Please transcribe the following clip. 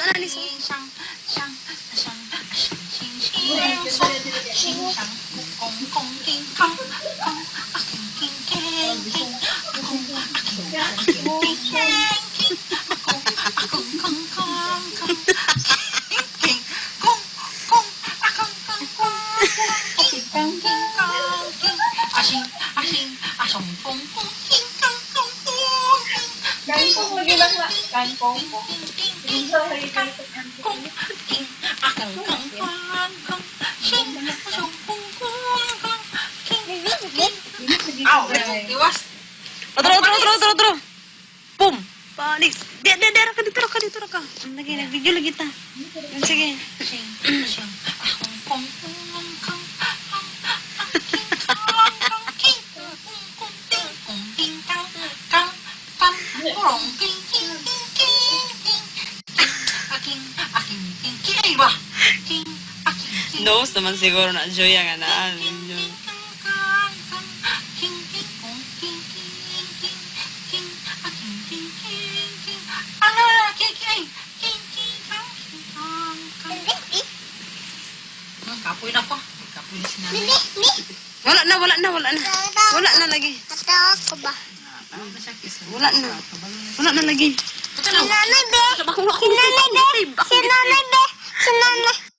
sana ni so. Kangkong lagi lang na. Kangkong po. Hindi sa lagi kangkong. Aw, iwas. Otro. Pum. Panik. Dera ka dito ka. Lagi nag-video lagi ta. Sige. Knows naman siguro na Joy ang anaan. Kapoy na ko. Kapoy na sinanay. Wala na lagi. Katawa ko ba? Wala na lagi. Sinanay be! Sinanay be! Sinanay be! Sinanay!